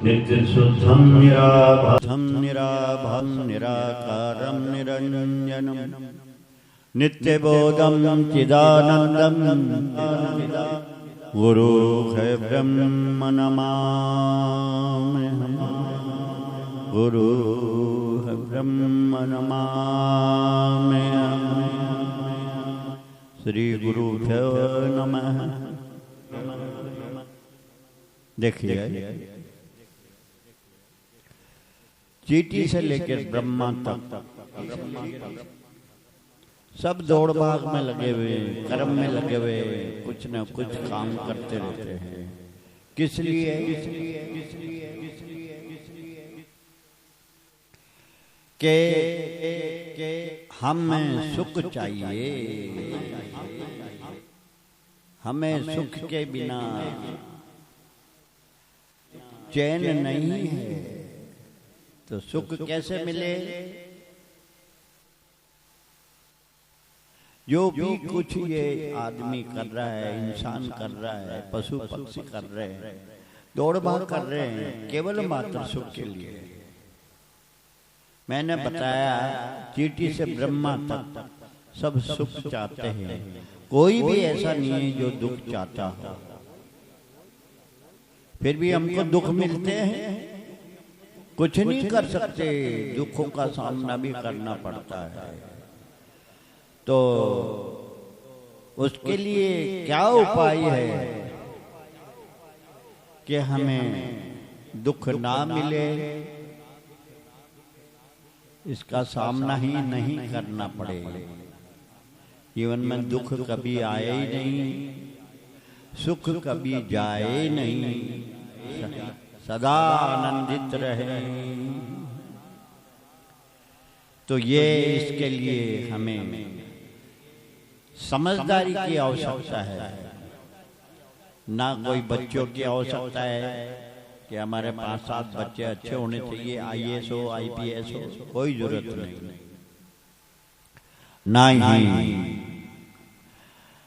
नित्य शुद्धं निराभासं निराकारं निरञ्जनं नित्यबोधं चिदानन्दं गुरु है ब्रह्म नमाम्यहम् गुरु है ब्रह्म नमाम्यहम् श्री गुरुभ्यो नमः। देखिए, चीटी से लेकर ब्रह्मा तक सब दौड़ भाग में लगे हुए, कर्म में लगे हुए, कुछ न कुछ काम करते रहते हैं। किस लिए? कि हमें सुख चाहिए। हमें सुख के बिना चैन नहीं है। तो सुख कैसे मिले? जो भी कुछ ये आदमी कर रहा है, इंसान कर रहा है, पशु पक्षी कर रहे हैं, दौड़ भाग कर रहे हैं, केवल मात्र सुख के लिए। मैंने बताया चीटी से ब्रह्मा तक सब सुख चाहते हैं। कोई भी ऐसा नहीं है जो दुख चाहता हो। फिर भी हमको दुख मिलते हैं, कुछ नहीं कर सकते, दुखों का सामना भी करना पड़ता है। तो उसके लिए क्या उपाय है कि हमें दुख ना मिले, इसका सामना ही नहीं करना पड़े। जीवन में दुख कभी आए ही नहीं, सुख कभी जाए नहीं, सदा आनंदित रहे। तो ये इसके लिए हमें समझदारी की आवश्यकता है। ना कोई बच्चों की आवश्यकता है कि हमारे 5-7 बच्चे अच्छे होने चाहिए, IAS हो, IPS हो, कोई जरूरत नहीं। ना ही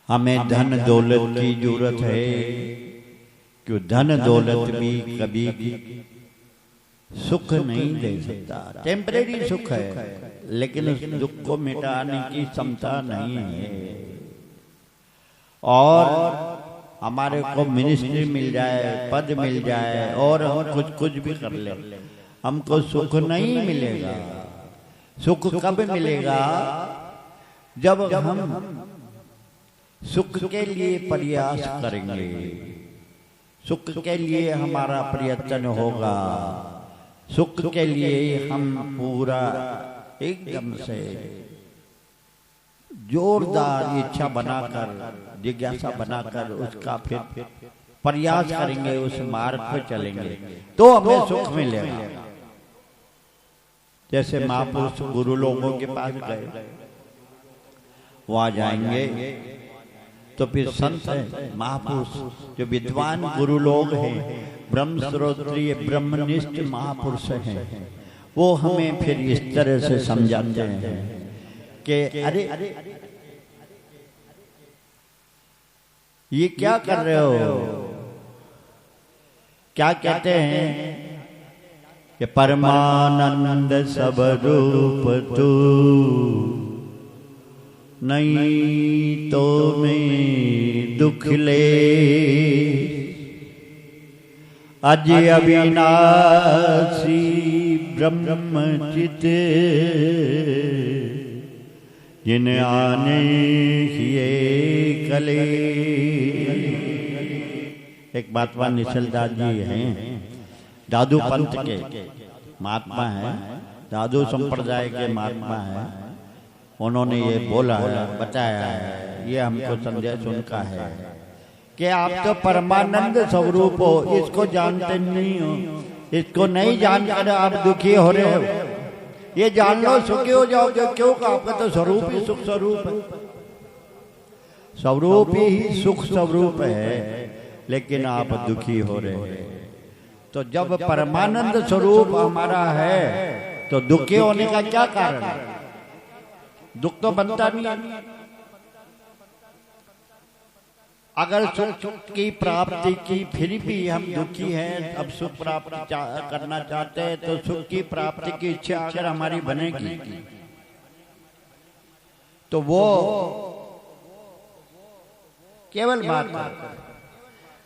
हमें धन दौलत की जरूरत है, क्यों धन दौलत भी कभी सुख नहीं दे सकता। टेम्परेरी सुख है, लेकिन उस दुख को मिटाने की क्षमता नहीं है। और हमारे को मिनिस्ट्री मिल जाए, पद मिल जाए और हम कुछ भी कर ले, हमको सुख नहीं मिलेगा। सुख कब मिलेगा? जब हम सुख के लिए प्रयास करेंगे, सुख के लिए हमारा प्रयत्न होगा, सुख के लिए हम पूरा एकदम से जोरदार इच्छा बनाकर, जिज्ञासा बनाकर उसका फिर प्रयास करेंगे, उस मार्ग पर चलेंगे तो हमें सुख मिलेगा। जैसे महापुरुष गुरु लोगों के पास गए, वहां जाएंगे तो फिर संत है, महापुरुष जो विद्वान गुरु लोग हैं, ब्रह्मश्रोत्रिय ब्रह्मनिष्ठ महापुरुष हैं, वो हमें फिर इस तरह से समझाते हैं कि अरे ये क्या कर रहे हो? क्या कहते हैं कि परमानंद सब रूप तू, नहीं तो मैं दुख ले, अज अविनाशी ब्रह्मचित, जिन आने किए कले। एक महात्मा निश्चलदास जी हैं, दादू पंथ के महात्मा हैं, दादू संप्रदाय के महात्मा हैं। उन्होंने ये बोला है, बताया है, ये हमको संदेश उनका है कि आप तो परमानंद स्वरूप हो, इसको जानते नहीं हो, इसको नहीं जानकर आप दुखी हो रहे हो। ये जान लो, सुखी हो जाओगे। क्यों? आपका तो स्वरूप ही सुख स्वरूप है, स्वरूप ही सुख स्वरूप है, लेकिन आप दुखी हो रहे हैं। तो जब परमानंद स्वरूप हमारा है तो दुखी होने का क्या कारण है? दुख तो बनता नहीं। अगर सुख की प्राप्ति की फिर भी हम दुखी हैं, अब सुख प्राप्त करना चाहते हैं, तो सुख की प्राप्ति की इच्छा अगर हमारी बनेगी तो वो केवल बात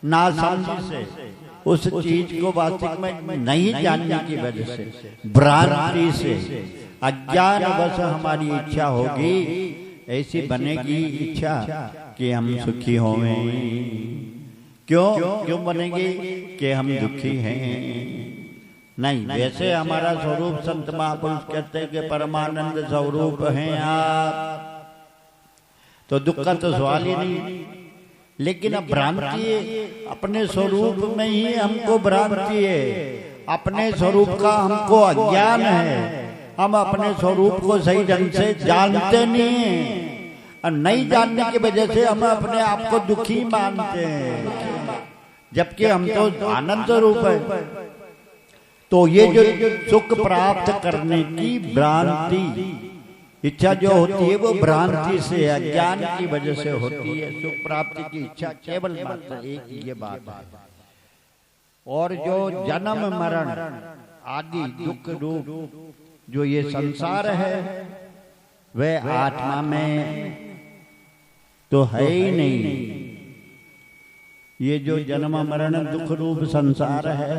नासमझी से, उस चीज को वास्तविक में नहीं जानने की वजह से, भ्रांति से, अज्ञान वश हमारी इच्छा होगी, ऐसी बनेगी इच्छा कि हम सुखी होवें। क्यों बनेगी कि हम दुखी हैं? नहीं, वैसे हमारा स्वरूप संत महापुरुष कहते हैं कि परमानंद स्वरूप हैं आप, तो दुख का तो सवाल ही नहीं। लेकिन अब भ्रांति है, अपने स्वरूप में ही हमको भ्रांति है, अपने स्वरूप का हमको अज्ञान है, हम अपने स्वरूप को सही ढंग से जानते नहीं हैं, और नहीं जानने की वजह से हम अपने आप को दुखी मानते हैं, जबकि हम तो आनंद स्वरूप है। तो ये जो सुख प्राप्त करने की भ्रांति इच्छा जो होती है, वो भ्रांति से, अज्ञान की वजह से होती है। सुख प्राप्ति की इच्छा केवल मात्र एक ये बात है। और जो जन्म मरण आदि दुख रूप जो ये संसार है, वह आत्मा में तो है ही नहीं। ये जो जन्म मरण दुख रूप संसार है,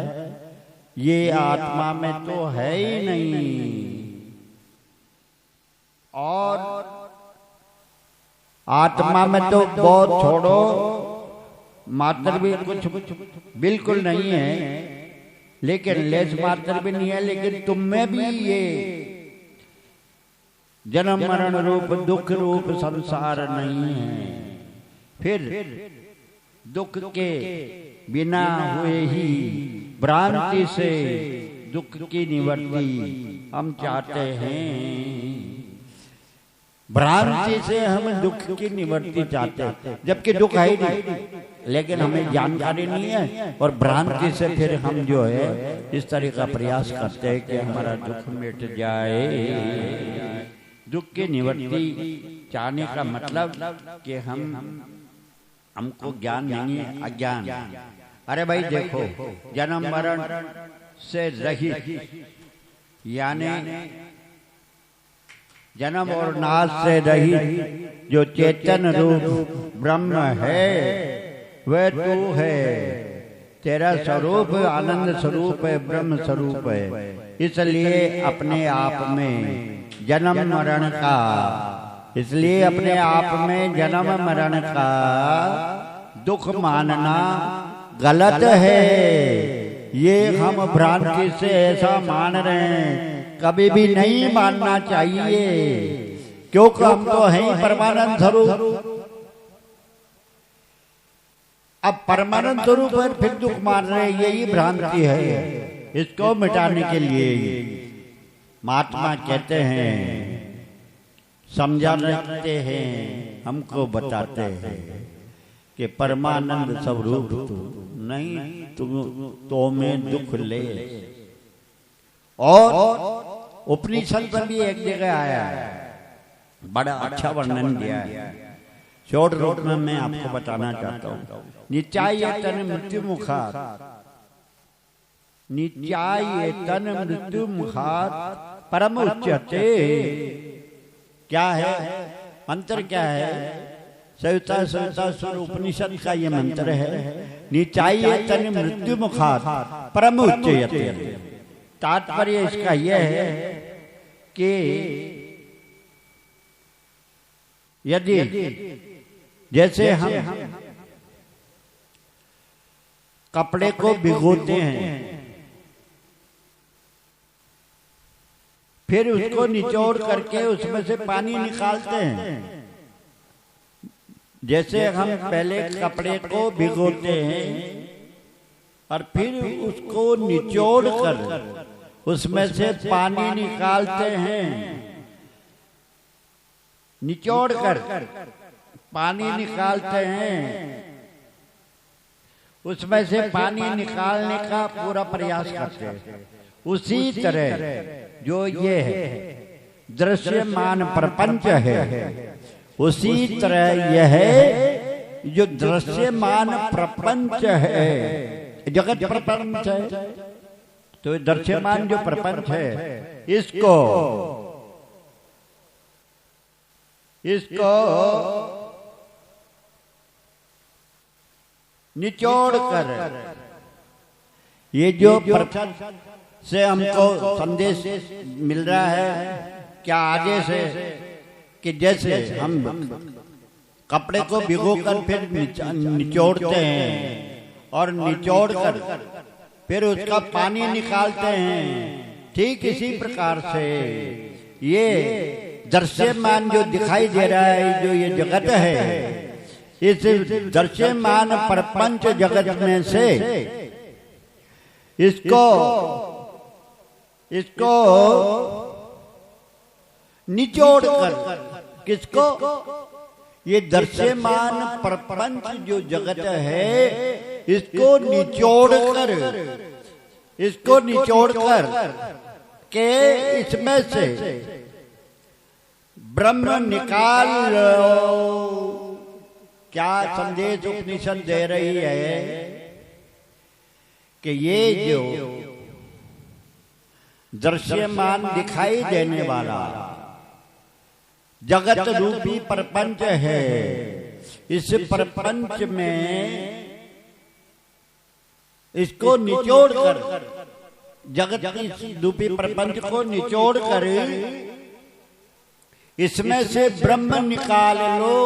ये आत्मा में तो है ही नहीं। और आत्मा में तो बहुत छोड़ो, मात्र भी कुछ बिल्कुल नहीं है, लेकिन लेस मात्र भी नहीं है, लेकिन तुम में भी ये जन्म मरण रूप दुख रूप संसार नहीं है। फिर दुख के बिना हुए ही भ्रांति से दुख की निवृत्ति हम चाहते हैं। भ्रांति से हम दुख की निवृत्ति चाहते हैं, जबकि दुख है ही नहीं, लेकिन हमें जानकारी नहीं है, और भ्रांति से फिर हम जो है इस तरह का प्रयास करते हैं कि हमारा दुख मिट जाए। दुख की निवृत्ति चाहने का मतलब कि हमको ज्ञान नहीं है, अज्ञान। अरे भाई देखो, जन्म मरण से रहित, यानी जन्म और नाश से रहित जो चेतन रूप ब्रह्म है, वह तू है। तेरा स्वरूप आनंद स्वरूप है, ब्रह्म स्वरूप है। इसलिए अपने आप में जन्म मरण का, इसलिए अपने आप में जन्म मरण का दुख मानना गलत है। ये हम भ्रांति से ऐसा मान रहे हैं, कभी भी नहीं मानना चाहिए, क्योंकि हम तो हैं परमानंद स्वरूप। अब परमानंद स्वरूप है, फिर दुख मान रहे हैं, यही भ्रांति है। इसको मिटाने के लिए महात्मा कहते हैं, समझा रखते हैं, हमको बताते हैं कि परमानंद स्वरूप तू नहीं, तो में दुख ले। और उपनिषद में भी एक जगह आया है, बड़ा अच्छा वर्णन दिया है, शॉर्ट रूप में मैं आपको बताना चाहता हूँ। नित्यायतन मृत्यु मुखात, नित्यायतन मृत्यु मुखात परम उच्यते। क्या है मंत्र? क्या है? सविता सविता स्वर उपनिषद का ये मंत्र है, नित्यायतन मृत्यु मुखात परम उच्यते। तात्पर्य इसका यह है कि यदि जैसे हम कपड़े को भिगोते हैं, फिर उसको निचोड़ करके उसमें से पानी निकालते हैं, जैसे हम पहले कपड़े को भिगोते हैं और फिर उसको निचोड़ कर उसमें से पानी निकालते हैं, निचोड़ कर पानी निकालते हैं, उसमें से पानी निकालने का पूरा प्रयास करते हैं। उसी तरह जो ये है दृश्यमान प्रपंच है, उसी तरह यह जो दृश्यमान प्रपंच है, जगत प्रपंच है, तो दृश्यमान जो प्रपंच है इसको निचोड़ कर, ये जो प्रपंच से हमको संदेश मिल रहा है क्या आगे से, कि जैसे हम कपड़े को भिगोकर फिर निचोड़ते हैं और निचोड़ कर फिर उसका पानी निकालते हैं, ठीक इसी प्रकार से ये दृश्यमान जो दिखाई दे रहा है, जो ये जगत है, इस दृश्यमान प्रपंच जगत में से इसको निचोड़ कर, किसको, ये दृश्यमान प्रपंच जो जगत है इसको निचोड़ कर के इसमें से ब्रह्म निकाल लो। क्या संदेश उपनिषद दे रही है कि ये जो दृश्यमान दिखाई देने वाला जगत रूपी प्रपंच है, इस प्रपंच में इसको निचोड़ कर, जगत रूपी प्रपंच को निचोड़ कर इसमें से ब्रह्म निकाल लो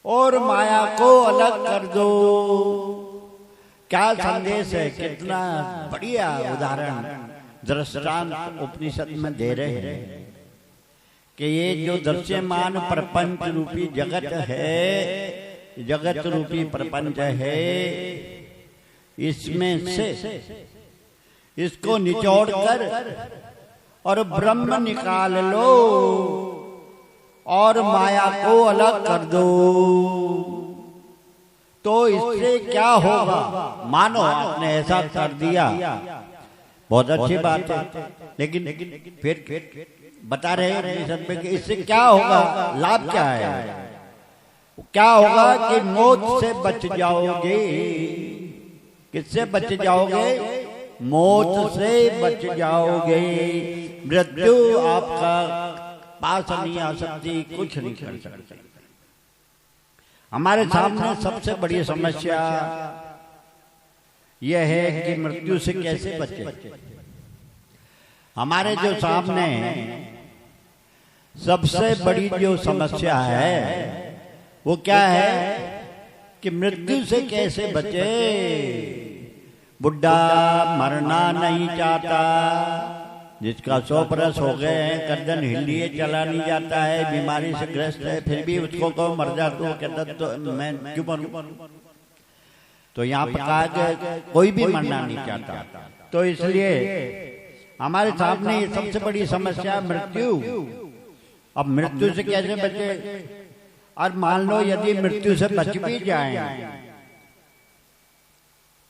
और माया को अलग कर दो। क्या संदेश है, कितना बढ़िया उदाहरण दृष्टांत उपनिषद में दे रहे हैं कि ये जो दृश्यमान प्रपंच रूपी जगत है, जगत रूपी प्रपंच है, इसमें से इसको निचोड़ कर और ब्रह्म निकाल लो और माया को अलग कर दो। तो इससे क्या होगा, मानो आपने ऐसा कर दिया, बहुत अच्छी बात है, लेकिन फिर बता रहे हैं कि इससे क्या होगा, लाभ क्या है, क्या होगा कि मौत से बच जाओगे। किससे बच जाओगे, मौत से बच जाओगे। मृत्यु आपका पास नहीं आ सकती, कुछ नहीं कर सकती। हमारे सामने सबसे बड़ी समस्या यह है कि मृत्यु से कैसे बचे। हमारे जो सामने सबसे बड़ी जो समस्या है वो क्या है कि मृत्यु से कैसे बचे। बुढ़ा मरना नहीं चाहता, जिसका 100 बरस हो गए हैं, गर्दन हिलिए चला नहीं जाता है, बीमारी से ग्रस्त है, फिर भी उसको को मर जा तो कहता तो मैं क्यों मरूं। तो यहाँ पर कहा कि कोई भी मरना नहीं चाहता। तो इसलिए हमारे सामने ये सबसे बड़ी समस्या मृत्यु। अब मृत्यु से कैसे बचे। और मान लो यदि मृत्यु से बच भी जाए,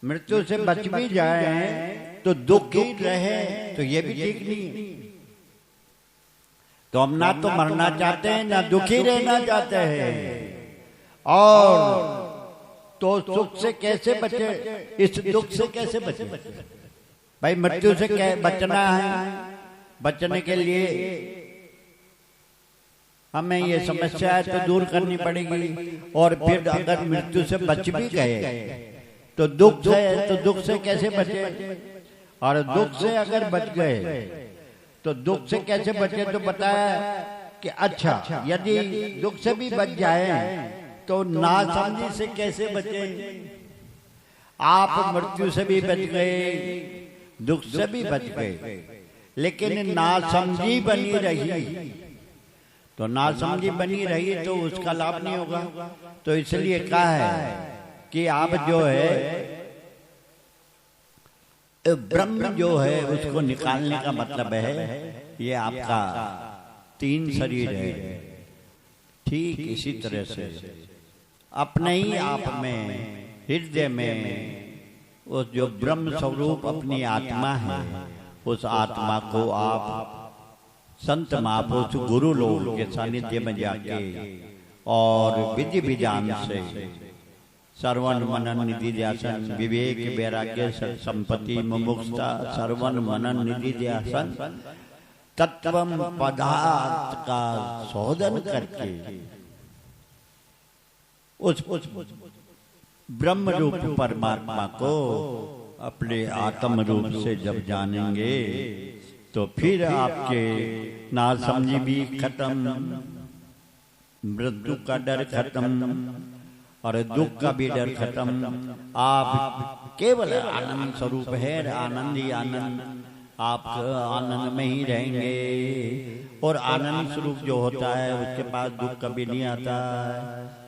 मृत्यु से बच भी जाए तो दुखी रहे तो ये भी ठीक नहीं। तो हम ना तो मरना चाहते हैं ना दुखी रहना चाहते हैं। और तो सुख से कैसे बचे, इस दुख से कैसे बचे। भाई मृत्यु से बचना है, बचने के लिए हमें ये समस्या है तो दूर करनी पड़ेगी। और फिर अगर मृत्यु से बच भी गए तो दुख से कैसे बचे। और दुख से अगर बच गए तो दुख से कैसे बचे, तो बताया कि अच्छा यदि दुख से भी बच जाए तो नासमझी से कैसे बचे। आप मृत्यु से भी बच गए, दुख से भी बच गए, लेकिन नासमझी बनी रही। तो नासमझी बनी रही तो उसका लाभ नहीं होगा। तो इसलिए कहा है कि आप जो है ब्रह्म जो है उसको निकालने का मतलब है ये आपका 3 शरीर है। ठीक इसी तरह से अपने ही आप में हृदय में उस जो ब्रह्म स्वरूप अपनी आत्मा है, उस आत्मा को आप संत महापुरुष गुरु लोग के सानिध्य में जाके और विधि विधान से श्रवण मनन निधि ध्यान विवेक वैराग्य संपत्ति मुमुक्षुता श्रवण मनन निधि ध्यान तत्वम पदार्थ का शोधन करके उस ब्रह्म रूप परमात्मा को अपने आत्म रूप से जब जानेंगे तो फिर आपके नासमझी भी खत्म, मृत्यु का डर खत्म और दुख का भी डर खत्म। आप केवल आनंद स्वरूप है, आनंद ही आनंद, आप आनंद में ही रहेंगे और आनंद स्वरूप जो होता है उसके पास दुख कभी नहीं आता है।